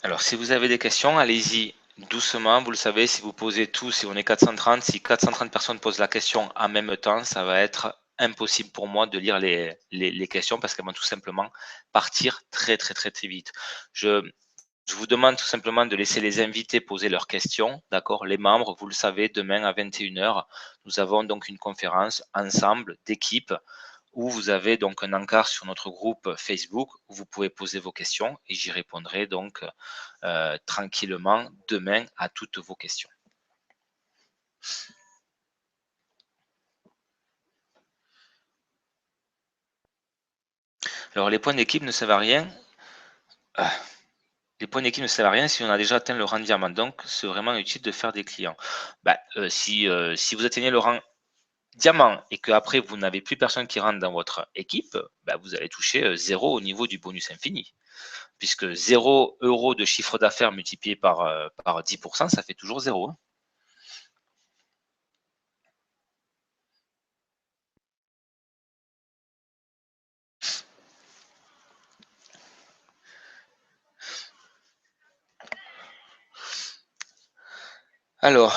Alors, si vous avez des questions, allez-y doucement. Vous le savez, si vous posez tout, si on est 430, si 430 personnes posent la question en même temps, ça va être impossible pour moi de lire les questions parce qu'elles vont tout simplement partir très vite. Je vous demande tout simplement de laisser les invités poser leurs questions, d'accord? Les membres, vous le savez, demain à 21h, nous avons donc une conférence ensemble d'équipe où vous avez donc un encart sur notre groupe Facebook où vous pouvez poser vos questions et j'y répondrai donc tranquillement demain à toutes vos questions. Alors les points d'équipe ne servent à rien. Les points d'équipe ne servent à rien si on a déjà atteint le rang diamant. Donc, c'est vraiment utile de faire des clients. Si vous atteignez le rang diamant et qu'après, vous n'avez plus personne qui rentre dans votre équipe, vous allez toucher 0 au niveau du bonus infini. Puisque 0 € de chiffre d'affaires multiplié par 10%, ça fait toujours 0. Alors,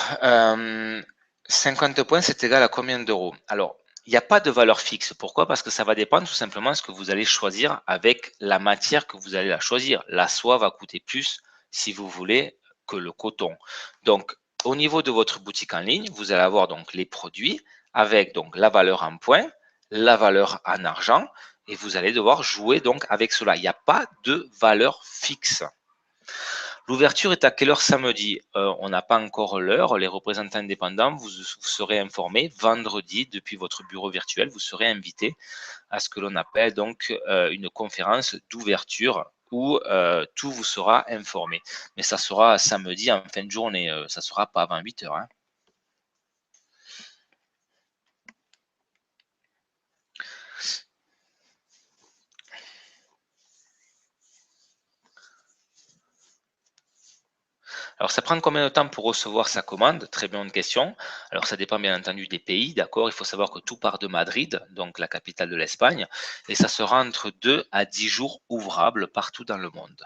50 points, c'est égal à combien d'euros? Alors, il n'y a pas de valeur fixe. Pourquoi? Parce que ça va dépendre tout simplement de ce que vous allez choisir avec la matière que vous allez la choisir. La soie va coûter plus, si vous voulez, que le coton. Donc, au niveau de votre boutique en ligne, vous allez avoir donc les produits avec donc la valeur en points, la valeur en argent, et vous allez devoir jouer donc avec cela. Il n'y a pas de valeur fixe. L'ouverture est à quelle heure samedi? On n'a pas encore l'heure. Les représentants indépendants, vous serez informés vendredi depuis votre bureau virtuel. Vous serez invité à ce que l'on appelle donc une conférence d'ouverture où tout vous sera informé. Mais ça sera samedi en fin de journée. Ça ne sera pas avant 8 heures. Hein. Alors, ça prend combien de temps pour recevoir sa commande? Très bonne question. Alors, ça dépend bien entendu des pays, d'accord? Il faut savoir que tout part de Madrid, donc la capitale de l'Espagne, et ça sera entre 2 à 10 jours ouvrables partout dans le monde.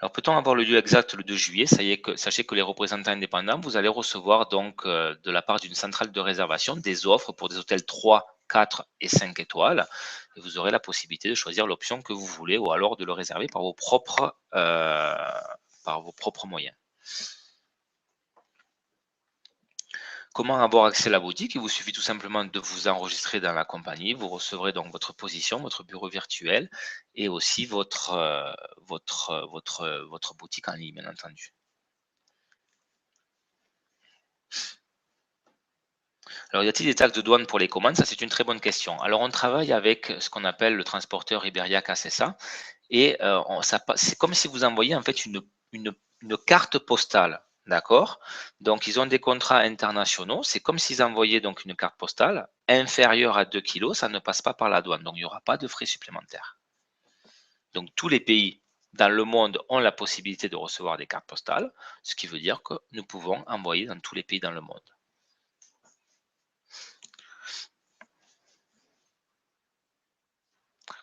Alors, peut-on avoir le lieu exact le 2 juillet? Ça y est, sachez que les représentants indépendants, vous allez recevoir donc de la part d'une centrale de réservation des offres pour des hôtels 3, 4 et 5 étoiles. Et vous aurez la possibilité de choisir l'option que vous voulez ou alors de le réserver par vos propres moyens. Comment avoir accès à la boutique? Il vous suffit tout simplement de vous enregistrer dans la compagnie. Vous recevrez donc votre position, votre bureau virtuel et aussi votre boutique en ligne, bien entendu. Alors, y a-t-il des taxes de douane pour les commandes? Ça, c'est une très bonne question. Alors, on travaille avec ce qu'on appelle le transporteur Iberia Cacesa et c'est comme si vous envoyiez en fait une carte postale. D'accord? Donc, ils ont des contrats internationaux. C'est comme s'ils envoyaient donc une carte postale inférieure à 2 kilos. Ça ne passe pas par la douane. Donc, il n'y aura pas de frais supplémentaires. Donc, tous les pays dans le monde ont la possibilité de recevoir des cartes postales, ce qui veut dire que nous pouvons envoyer dans tous les pays dans le monde.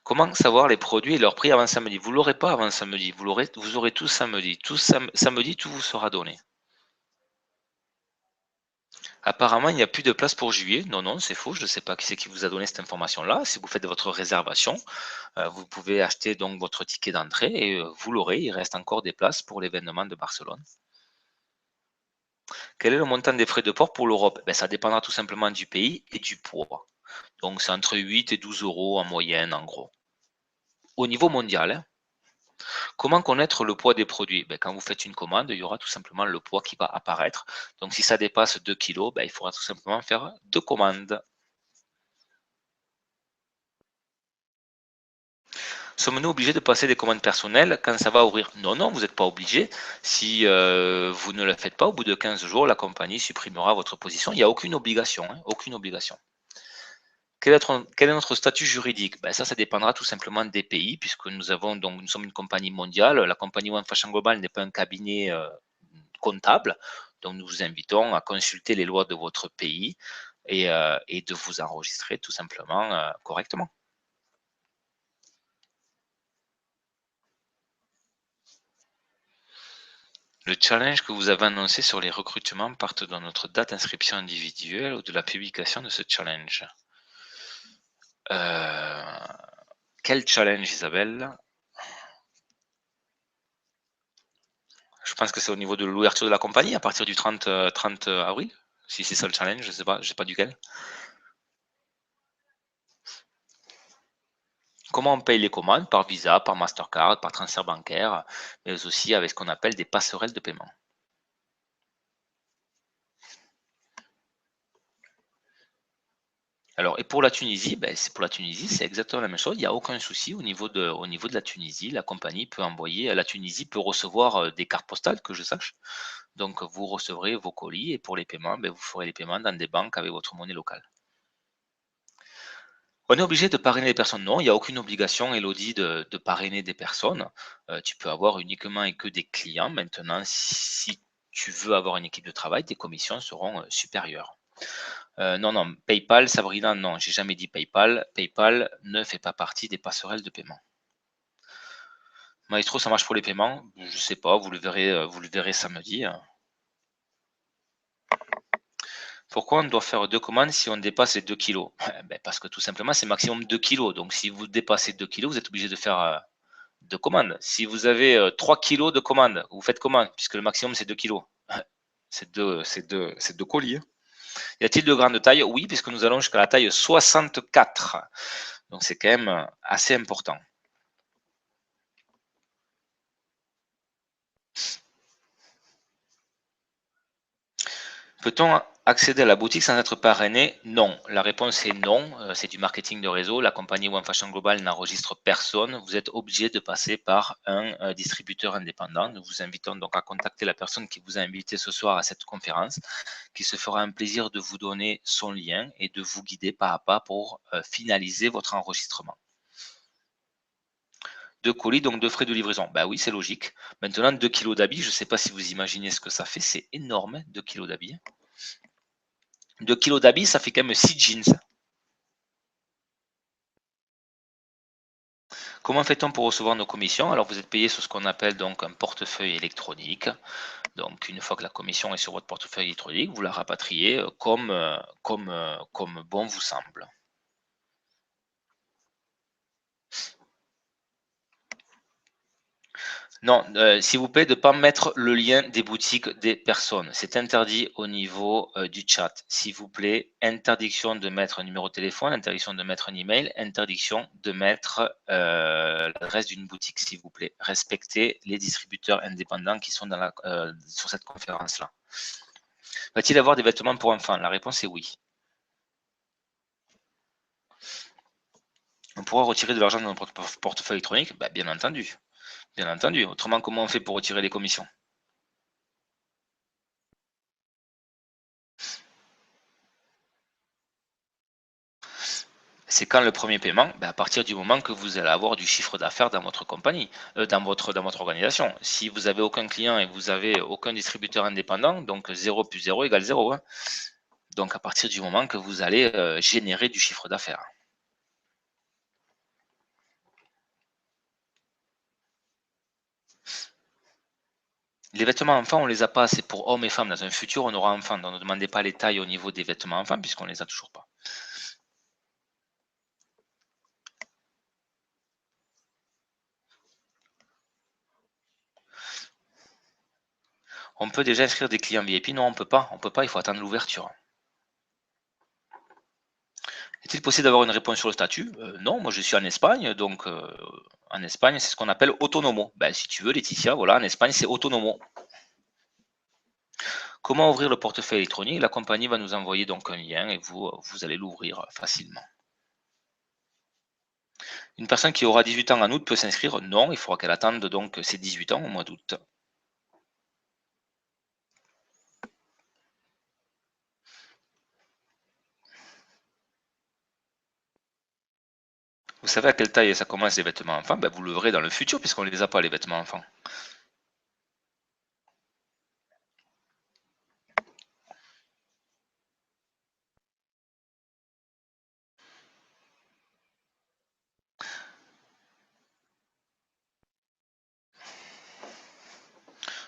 Comment savoir les produits et leur prix avant samedi? Vous ne l'aurez pas avant samedi, vous aurez tout samedi. Samedi, tout vous sera donné. Apparemment, il n'y a plus de place pour juillet. Non, non, c'est faux. Je ne sais pas qui c'est qui vous a donné cette information-là. Si vous faites votre réservation, vous pouvez acheter donc votre ticket d'entrée et vous l'aurez. Il reste encore des places pour l'événement de Barcelone. Quel est le montant des frais de port pour l'Europe? Ça dépendra tout simplement du pays et du poids. Donc, c'est entre 8 et 12 euros en moyenne, en gros. Au niveau mondial, hein. Comment connaître le poids des produits? Quand vous faites une commande, il y aura tout simplement le poids qui va apparaître. Donc, si ça dépasse 2 kg, il faudra tout simplement faire 2 commandes. Sommes-nous obligés de passer des commandes personnelles quand ça va ouvrir? Non, non, vous n'êtes pas obligé. Si vous ne le faites pas, au bout de 15 jours, la compagnie supprimera votre position. Il n'y a aucune obligation. Hein, aucune obligation. Quel est notre statut juridique? Ça dépendra tout simplement des pays, puisque nous sommes une compagnie mondiale. La compagnie One Fashion Global n'est pas un cabinet comptable. Donc, nous vous invitons à consulter les lois de votre pays et de vous enregistrer tout simplement correctement. Le challenge que vous avez annoncé sur les recrutements part de notre date d'inscription individuelle ou de la publication de ce challenge? Quel challenge, Isabelle? Je pense que c'est au niveau de l'ouverture de la compagnie à partir du 30 avril. Si c'est ça le challenge, je ne sais pas duquel. Comment on paye les commandes? Par Visa, par Mastercard, par transfert bancaire, mais aussi avec ce qu'on appelle des passerelles de paiement. Alors, et pour la Tunisie, pour la Tunisie, c'est exactement la même chose. Il n'y a aucun souci au niveau de la Tunisie. La compagnie peut envoyer, la Tunisie peut recevoir des cartes postales, que je sache. Donc, vous recevrez vos colis et pour les paiements, vous ferez les paiements dans des banques avec votre monnaie locale. On est obligé de parrainer les personnes? Non, il n'y a aucune obligation, Elodie, de parrainer des personnes. Tu peux avoir uniquement et que des clients. Maintenant, si tu veux avoir une équipe de travail, tes commissions seront supérieures. Non, non, PayPal, Sabrina, non, j'ai jamais dit PayPal. PayPal ne fait pas partie des passerelles de paiement. Maestro, ça marche pour les paiements? Je sais pas, vous le verrez samedi. Pourquoi on doit faire 2 commandes si on dépasse les 2 kilos? Parce que tout simplement, c'est maximum 2 kilos. Donc, si vous dépassez 2 kilos, vous êtes obligé de faire 2 commandes. Si vous avez 3 kilos de commandes, vous faites comment? Puisque le maximum, c'est 2 kilos. C'est deux colis, hein. Y a-t-il de grandes tailles? Oui, puisque nous allons jusqu'à la taille 64. Donc, c'est quand même assez important. Peut-on accéder à la boutique sans être parrainé? Non. La réponse est non. C'est du marketing de réseau. La compagnie One Fashion Global n'enregistre personne. Vous êtes obligé de passer par un distributeur indépendant. Nous vous invitons donc à contacter la personne qui vous a invité ce soir à cette conférence, qui se fera un plaisir de vous donner son lien et de vous guider pas à pas pour finaliser votre enregistrement. 2 colis, donc 2 frais de livraison. Oui, c'est logique. Maintenant, 2 kilos d'habits, je ne sais pas si vous imaginez ce que ça fait. C'est énorme, 2 kilos d'habits. 2 kilos d'habits, ça fait quand même 6 jeans. Comment fait-on pour recevoir nos commissions? Alors, vous êtes payé sur ce qu'on appelle donc un portefeuille électronique. Donc, une fois que la commission est sur votre portefeuille électronique, vous la rapatriez comme bon vous semble. Non, s'il vous plaît, de ne pas mettre le lien des boutiques des personnes. C'est interdit au niveau du chat. S'il vous plaît, interdiction de mettre un numéro de téléphone, interdiction de mettre un email, interdiction de mettre l'adresse d'une boutique, s'il vous plaît. Respectez les distributeurs indépendants qui sont sur cette conférence-là. Va-t-il y avoir des vêtements pour enfants? La réponse est oui. On pourra retirer de l'argent dans notre portefeuille électronique? Bien entendu. Bien entendu. Autrement, comment on fait pour retirer les commissions? C'est quand le premier paiement? À partir du moment que vous allez avoir du chiffre d'affaires dans votre compagnie, dans votre organisation. Si vous n'avez aucun client et vous avez aucun distributeur indépendant, donc 0 plus 0 égale 0, hein. Donc à partir du moment que vous allez générer du chiffre d'affaires. Les vêtements enfants, on les a pas, c'est pour hommes et femmes. Dans un futur, on aura enfants. Donc ne demandez pas les tailles au niveau des vêtements enfants puisqu'on les a toujours pas. On peut déjà inscrire des clients VIP? Non, on peut pas. On peut pas, il faut attendre l'ouverture. Est-il possible d'avoir une réponse sur le statut? Non, moi je suis en Espagne, donc en Espagne c'est ce qu'on appelle autonomo. Si tu veux Laetitia, voilà, en Espagne c'est autonomo. Comment ouvrir le portefeuille électronique? La compagnie va nous envoyer donc un lien et vous allez l'ouvrir facilement. Une personne qui aura 18 ans en août peut s'inscrire? Non, il faudra qu'elle attende donc ses 18 ans au mois d'août. Vous savez à quelle taille ça commence les vêtements enfants? Vous le verrez dans le futur puisqu'on ne les a pas les vêtements enfants.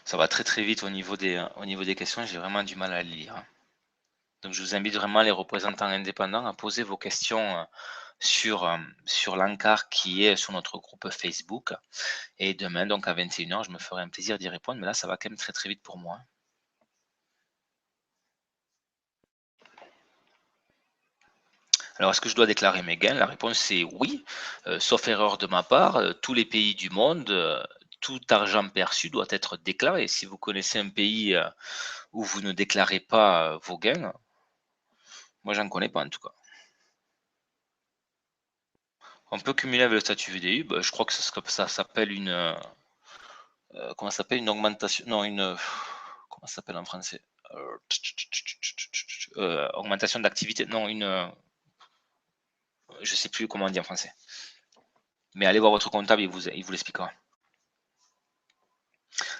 Ça va très très vite au niveau des questions, j'ai vraiment du mal à le lire, hein. Donc je vous invite vraiment les représentants indépendants à poser vos questions sur l'encart qui est sur notre groupe Facebook. Et demain, donc à 21h, je me ferai un plaisir d'y répondre, mais là, ça va quand même très très vite pour moi. Alors, est-ce que je dois déclarer mes gains? La réponse c'est oui, sauf erreur de ma part, tous les pays du monde, tout argent perçu doit être déclaré. Si vous connaissez un pays où vous ne déclarez pas vos gains, moi j'en connais pas en tout cas. On peut cumuler avec le statut VDI. Bah, je crois que ça s'appelle une comment ça s'appelle, une augmentation, non, comment ça s'appelle en français, augmentation d'activité, non, je sais plus comment on dit en français. Mais allez voir votre comptable, il vous l'expliquera.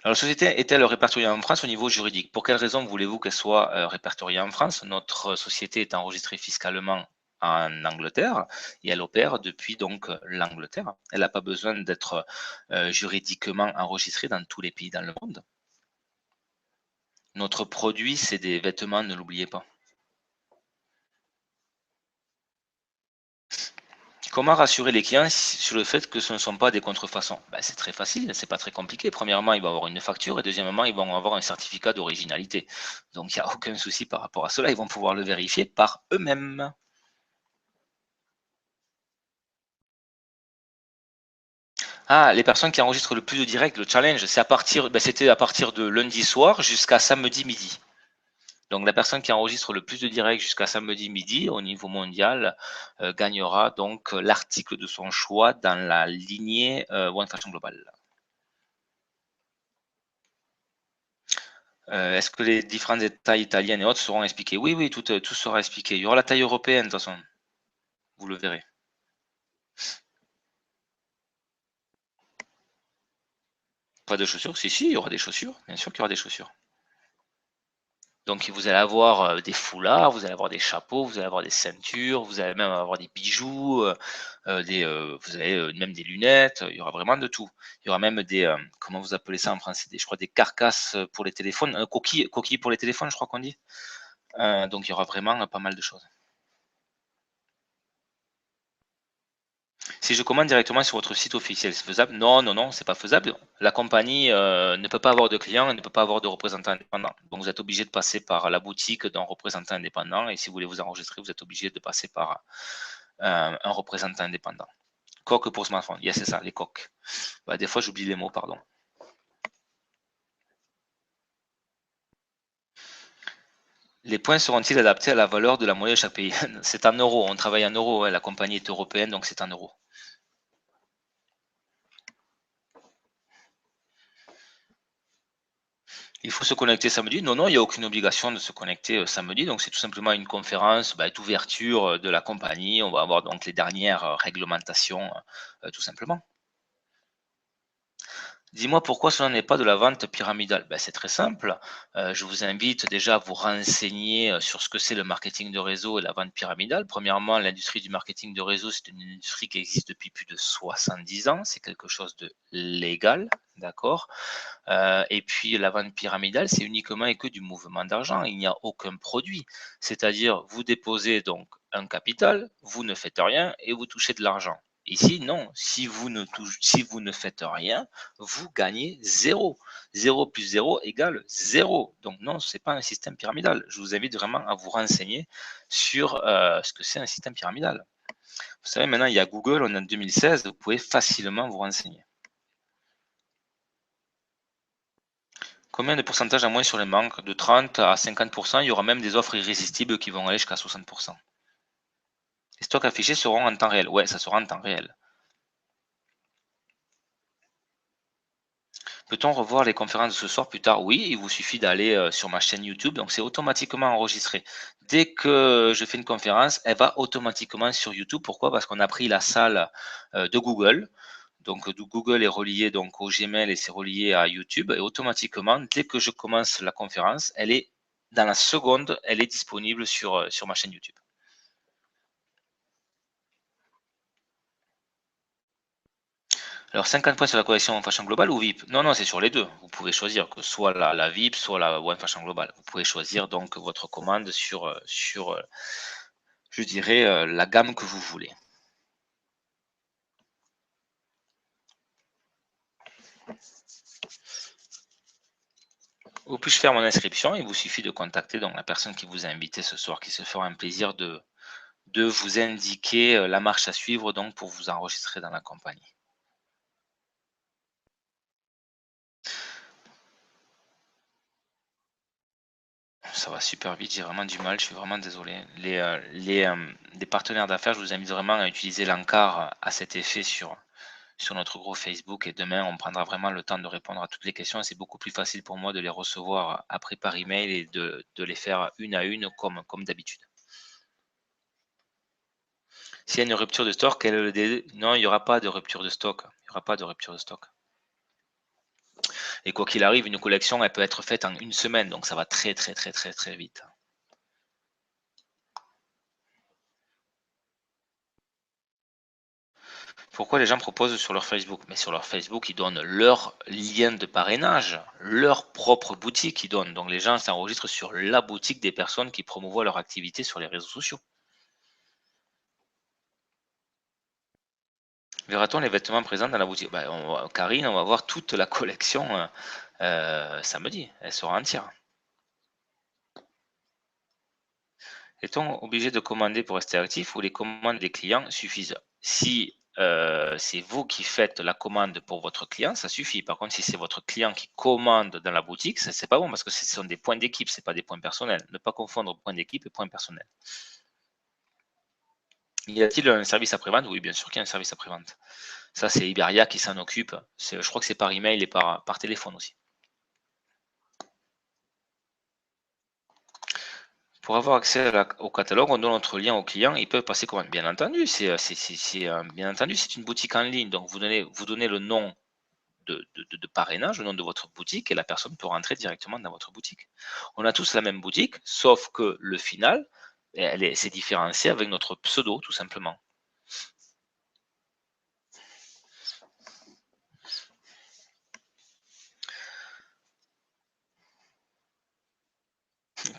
Alors, la société est-elle répertoriée en France au niveau juridique? Pour quelle raison voulez-vous qu'elle soit répertoriée en France? Notre société est enregistrée fiscalement en Angleterre et elle opère depuis donc l'Angleterre. Elle n'a pas besoin d'être juridiquement enregistrée dans tous les pays dans le monde. Notre produit, c'est des vêtements, ne l'oubliez pas. Comment rassurer les clients sur le fait que ce ne sont pas des contrefaçons? Ben, c'est très facile, c'est pas très compliqué. Premièrement, ils vont avoir une facture et deuxièmement, ils vont avoir un certificat d'originalité. Donc, il n'y a aucun souci par rapport à cela. Ils vont pouvoir le vérifier par eux-mêmes. Ah, les personnes qui enregistrent le plus de directs, le challenge, c'était à partir de lundi soir jusqu'à samedi midi. Donc, la personne qui enregistre le plus de directs jusqu'à samedi midi au niveau mondial gagnera donc l'article de son choix dans la lignée One Fashion Global. Est-ce que les différentes tailles italiennes et autres seront expliquées? Oui, oui, tout sera expliqué. Il y aura la taille européenne, de toute façon, vous le verrez. Pas de chaussures? Si, si, il y aura des chaussures. Bien sûr qu'il y aura des chaussures. Donc, vous allez avoir des foulards, vous allez avoir des chapeaux, vous allez avoir des ceintures, vous allez même avoir des bijoux, vous avez même des lunettes. Il y aura vraiment de tout. Il y aura même des, comment vous appelez ça en français? Je crois des carcasses pour les téléphones, coquilles pour les téléphones, je crois qu'on dit. Donc, il y aura vraiment pas mal de choses. Si je commande directement sur votre site officiel, c'est faisable? Non, non, non, c'est pas faisable. La compagnie ne peut pas avoir de clients et ne peut pas avoir de représentant indépendant. Donc, vous êtes obligé de passer par la boutique d'un représentant indépendant. Et si vous voulez vous enregistrer, vous êtes obligé de passer par un représentant indépendant. Coque pour smartphone. Yes, c'est ça, les coques. Bah, des fois, j'oublie les mots, pardon. Les points seront-ils adaptés à la valeur de la monnaie de chaque pays? C'est en euros. On travaille en euros. Hein. La compagnie est européenne, donc c'est en euros. Il faut se connecter samedi? Non, non, il n'y a aucune obligation de se connecter samedi. Donc, c'est tout simplement une conférence d'ouverture de la compagnie. On va avoir donc les dernières réglementations, tout simplement. Dis-moi pourquoi cela n'est pas de la vente pyramidale? Ben, c'est très simple. Je vous invite déjà à vous renseigner sur ce que c'est le marketing de réseau et la vente pyramidale. Premièrement, l'industrie du marketing de réseau, c'est une industrie qui existe depuis plus de 70 ans. C'est quelque chose de légal, d'accord? Et puis la vente pyramidale, c'est uniquement et que du mouvement d'argent. Il n'y a aucun produit. C'est-à-dire, vous déposez donc un capital, vous ne faites rien et vous touchez de l'argent. Ici, non. Si vous ne faites rien, vous gagnez zéro. 0 plus 0 égale 0. Donc non, ce n'est pas un système pyramidal. Je vous invite vraiment à vous renseigner sur ce que c'est un système pyramidal. Vous savez, maintenant, il y a Google, on est en 2016, vous pouvez facilement vous renseigner. Combien de pourcentage en moins sur les manques? De 30 à 50%. Il y aura même des offres irrésistibles qui vont aller jusqu'à 60%. Les stocks affichés seront en temps réel. Ouais, ça sera en temps réel. Peut-on revoir les conférences de ce soir plus tard? Oui, il vous suffit d'aller sur ma chaîne YouTube. Donc, c'est automatiquement enregistré. Dès que je fais une conférence, elle va automatiquement sur YouTube. Pourquoi? Parce qu'on a pris la salle de Google. Donc, Google est relié donc au Gmail et c'est relié à YouTube. Et automatiquement, dès que je commence la conférence, elle est dans la seconde, elle est disponible sur ma chaîne YouTube. Alors, 50 points sur la collection One Fashion Global ou VIP? Non, non, c'est sur les deux. Vous pouvez choisir que soit la VIP, soit la One Fashion Global. Vous pouvez choisir donc votre commande sur je dirais, la gamme que vous voulez. Où puis-je faire mon inscription? Il vous suffit de contacter donc la personne qui vous a invité ce soir, qui se fera un plaisir de vous indiquer la marche à suivre donc pour vous enregistrer dans la compagnie. Ça va super vite, j'ai vraiment du mal, je suis vraiment désolé. Les partenaires d'affaires, je vous invite vraiment à utiliser l'encart à cet effet sur notre groupe Facebook et demain, on prendra vraiment le temps de répondre à toutes les questions. C'est beaucoup plus facile pour moi de les recevoir après par email et de les faire une à une comme d'habitude. S'il y a une rupture de stock, quel est le délai? Non, il n'y aura pas de rupture de stock. Il n'y aura pas de rupture de stock. Et quoi qu'il arrive, une collection, elle peut être faite en une semaine, donc ça va très très très très très vite. Pourquoi les gens proposent sur leur Facebook? Mais sur leur Facebook, ils donnent leur lien de parrainage, leur propre boutique, ils donnent. Donc les gens s'enregistrent sur la boutique des personnes qui promouvoient leur activité sur les réseaux sociaux. Verra-t-on les vêtements présents dans la boutique? Karine, on va voir toute la collection samedi, elle sera entière. Est-on obligé de commander pour rester actif ou les commandes des clients suffisent? Si c'est vous qui faites la commande pour votre client, ça suffit. Par contre, si c'est votre client qui commande dans la boutique, ça c'est pas bon parce que ce sont des points d'équipe, c'est pas des points personnels. Ne pas confondre points d'équipe et points personnels. Y a-t-il un service après-vente? Oui, bien sûr qu'il y a un service après-vente. Ça, c'est Iberia qui s'en occupe. Je crois que c'est par email et par téléphone aussi. Pour avoir accès au catalogue, on donne notre lien au client, ils peuvent passer commande. Bien entendu, bien entendu, c'est une boutique en ligne, donc vous donnez le nom de parrainage, le nom de votre boutique, et la personne peut rentrer directement dans votre boutique. On a tous la même boutique, sauf que le final, c'est différencié avec notre pseudo, tout simplement.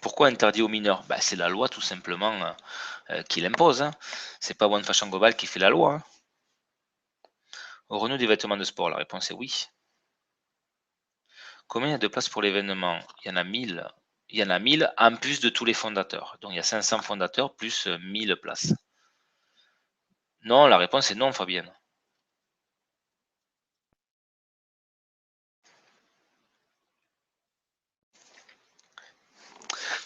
Pourquoi interdit aux mineurs? C'est la loi tout simplement qui l'impose. Hein. C'est pas One Fashion Global qui fait la loi. Hein. Au Renault des vêtements de sport, la réponse est oui. Combien il y a de places pour l'événement? Il y en a 1000. Il y en a 1000 en plus de tous les fondateurs. Donc il y a 500 fondateurs plus 1000 places. Non, la réponse est non, Fabienne.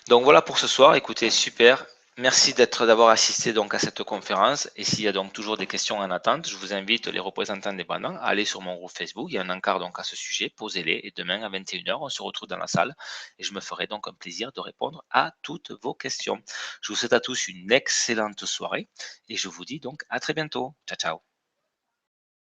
Donc voilà pour ce soir. Écoutez, super. Merci d'avoir assisté donc à cette conférence. Et s'il y a donc toujours des questions en attente, je vous invite les représentants indépendants à aller sur mon groupe Facebook. Il y a un encart donc à ce sujet. Posez-les. Et demain à 21h, on se retrouve dans la salle. Et je me ferai donc un plaisir de répondre à toutes vos questions. Je vous souhaite à tous une excellente soirée. Et je vous dis donc à très bientôt. Ciao, ciao.